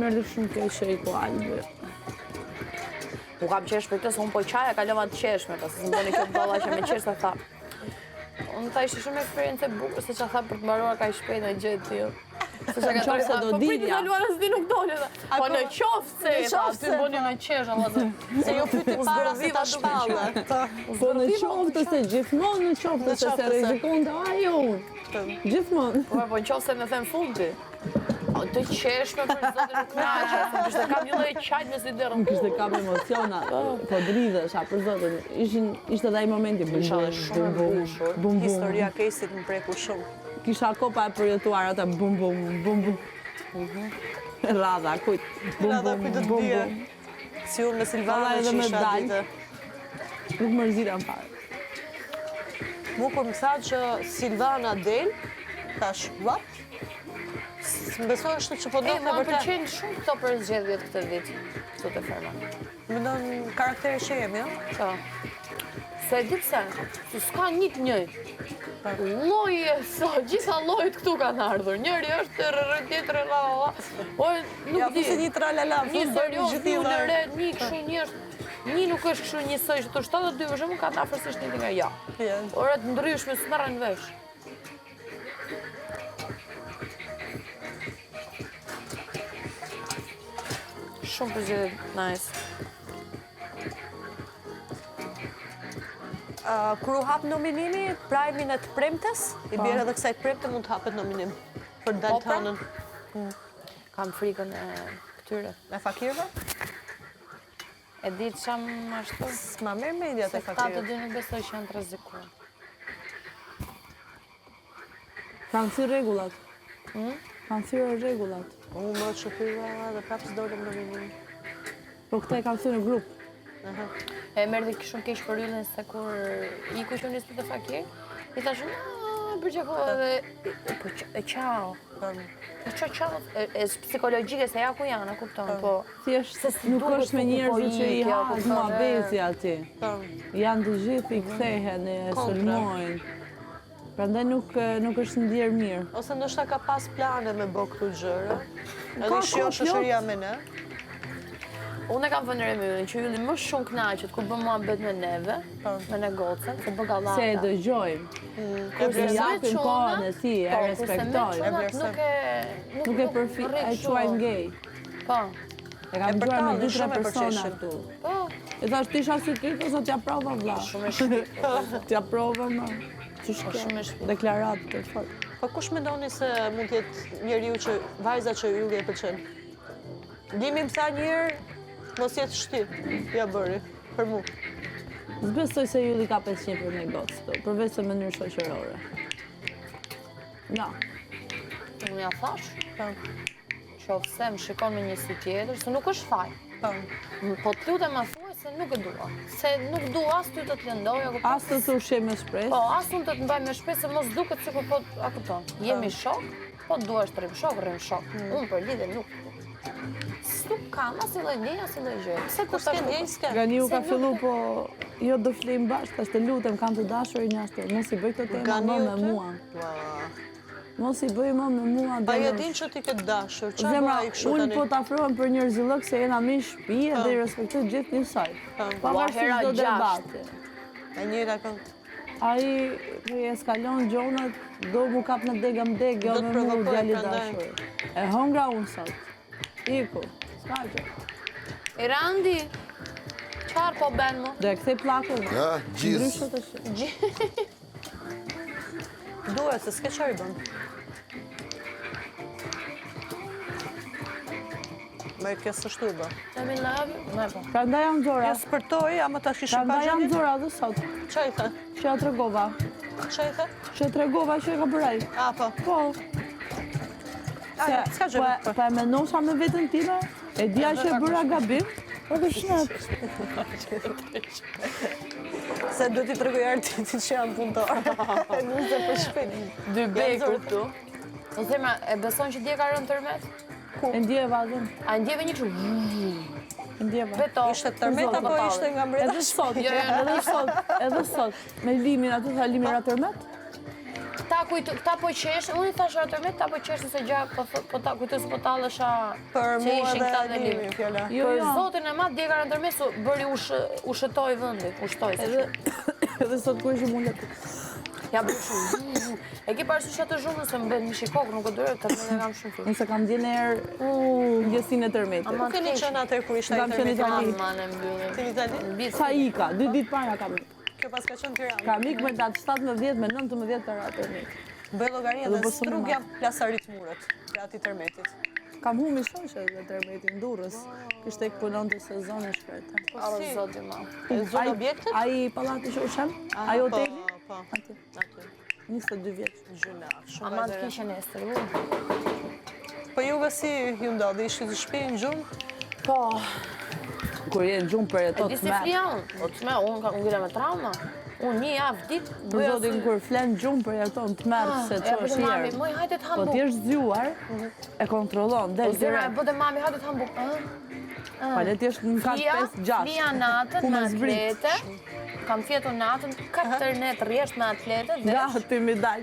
erdhi shumë keq i ku Albi. U kam qesh për këtë, se unë po qaja ka lëma të qeshme, pas se më bëni kjo balla që me qesh, sa tha. Unë ta ishte shumë eksperiencë e bukur, se që tha për të mbaruar ka i shpejt e gjë t'ju. Se që ka të se do po priti dilja. të luar as di nuk dole. Po në qoftë se, tha, ty bëni me qesh, Allah. Se jo fyti para se ta shpallë. Po në qoftë se gjithmonë në qoftë se rrezikon të ajo unë. Gjithmonë. Po në qoftë se më them fundi. Të qeshme për zotin nuk knaqe, kështë kam një lloj qajt me si derën. Kishte kam emociona, po dridhesha për zotin. Ishte edhe ai momenti bum. Historia Kesit më preku shumë. Kisha kopa e përjetuar ata bum. Radha kujt. Bum. Si unë me Silvana Edhe që me isha dal. ditë. Nuk mërzira fare. Mu kur më tha që Silvana del, thash, what? Më besoj është që po do Më pëlqejnë shumë këto për zgjedhjet këtë vit, këto të ferma. Më donë karaktere që jemi, ja? Po. Se di pse, se s'ka një të njëjtë. Lloje, gjitha llojet këtu kanë ardhur. Njëri është rrë tjetër la. Po nuk Ja, di. se një tralala, Një serios, gjithë një re, një kështu, një është. Një nuk është kështu njësoj, që të 72 për shembull ka afërsisht një nga ja. Ora të ndryshme s'marrin vesh. Shumë përgjithë, nice. Kur u hap nominimi, prajmin e të premtes, i bjerë edhe kësaj premte mund të hapet nominim për Daltonën. Kam frikën e këtyre. Me fakirëve? E di që jam ashtu? S'ma merë mediat e Se këta të fakirëve. dy nuk besoj që janë të rrezikuar. Kanë thyrë rregullat. Kanë thyrë rregullat. Unë më të shëfyra dhe prapë s'dolem nominim. Po këta e kanë thyrë në grup. E merdi shumë keq për yllën se kur i ku që njësë për të fakir, i tha shumë, përgjako edhe, po e qao. E qao, e psikologjike se ja ku janë, e kupton, po. Thjesht nuk është me njerëzit që i hahet muhabeti aty. Janë të gjithë i kthehen, e sulmojnë. Prandaj nuk është ndjerë mirë. Ose ndoshta ka pas plane me bë këtu gjëra. Edhe shjo shoqëria me ne. Unë e kam thënë Remyrin që ylli më shumë knaqet kur bën muhabet me neve, me ne gocën, se bë gallata. Se e dëgjojmë. Kurse I japin kohën e si, e respektojnë. Nuk e quajnë gay. Po. E kam dëgjuar me 2-3 persona këtu. Po. E thash tisha si kik ose t'ja prova vlla. Shumë e shpirtë. T'ja prova më. Shumë e shpirtë. Deklaratë të fortë. Po kush mendoni se mund të jetë njeriu që vajza që ylli e pëlqen? Limim sa njerë, mos jetë shtyp, ja bëri, për mu. S'besoj se Ylli ka 500 për negocë këtu, përveç se mënyrë shoqërore. Ja. Unë ja thash, që ofse më shikon me njësi tjetër, se nuk është faj. Po të lutem ma thuaj se nuk e dua. Se nuk dua as ty të të lëndoj, as të ushqej me shpresë. Po, as unë të të mbaj me shpresë, se mos duket sikur po, a kupton. Jemi shok, po duash të rrim shok. Unë për lidhe nuk. Nuk kam, as i lloj ndjenja, as i lloj gjë. Pse Kur s'ke ndjenjë, s'ke? Ganiu ka fillu, po jo do flim bashkë, tash të lutem, kam të dashur një ashtu. Mos i bëj këtë tema më me mua. Mos i bëj më me mua. Pa e din që ti këtë dashur, që Zemra, bëj kështu unë tani? po t'afrohem për një rëzillëk se jena mi shtëpi dhe i respektoj gjithë njësoj. Pavarësisht çdo debati. E njëra kënd. Ai i eskalon gjonat, do mu kap në dega më degë, jo Do të me mu provokoj, djali prandaj. dashur. E hongra unë sot. Iku, s'ka gjë. Randi, qarë po ben mu? Do e kthej plakën. Ja, gjithë. Ndryshe të shi. Duhet, se s'ke qërë bën. Me kjo së shtu bë. I'm in love you. Me po. Prandaj janë zora. Ja spërtoj, ama ta kishë pa Prandaj janë gjendje. zora dhe sot. Qa i the? Që ja tregova. Qa i the? Që tregova që e ka bëraj. A, po. Po. S'ka gjë. Pa e mendosha me vetën time, e dija që e bëra gabim, edhe shnet. Se do t'i tregoj artitit që janë punëtor. Nuk se për shpit. Dy bekur këtu. O zemra, e beson që dje ka rënë tërmet? E ndjeva dhe. A ndjeve një kështu? E ndjeva. Beto. Ishte tërmet apo ishte nga mbreta? Edhe sot, Jo, edhe sot, edhe sot. Me limin, aty tha limin ra tërmet? Ta Këta po qeshë, unë i thashë atë me, këta po qeshë se gja, po ta kujtu se po talësha Për që mua ishin dhe këta dhe Limi, Limi. fjala. Për zotin e matë, djega në tërmesu, bëri ushëtoj vëndit, ushtoj. Edhe sot ku ishë mundet. Ja bërë shumë. E ki parasysh atë zhumën se më bënë një shikokë, nuk e dure, tërmete kam shumë film. Unë se kam djenë erë gjësin e tërmetit. Nuk keni qenë atër kur ishte Kam qenë intermediari. Itali. Manë e mbyllim. Ti Itali? Mbi Sa ika, 2 ditë para kam ikë. Kjo pas ka qenë Tiranë. Kam ikë me datë 17 me 19 para tërmetit. Bëj llogaria Edhe dhe po shumë strug ma. jam plasarit murët, për ati tërmetit. Kam humi shoshe dhe tërmetin, Durrës. Kishte e këpunon të sezon e shkreta. Arë zoti ma. E zonë objektet? Ai pallati që ushem, ai hoteli, Po, atje. aty. 22 vjeç. Gjuna, shumë Ama të vajzëre. kishe në estër. Po juve si ju ndodhi, ishte të shtëpi në gjumë? Po, Kur je në gjumë për e e to di të se merë. flian, o të me, unë ngire me trauma. Unë një javë ditë, Për zotin kur flen gjumë për e to të merë se që e është mami, jerë. moj hajde të Po hambuk. ti është zgjuar, e kontrollon, del Zera, e direkt. bëde mami, hajde të hambuk. Pale ti është në katë 5-6. Flia natën Ku me me zbrit. atlete, kam fjetur natën 4 net rjesht me atlete dhe Gati mi daj.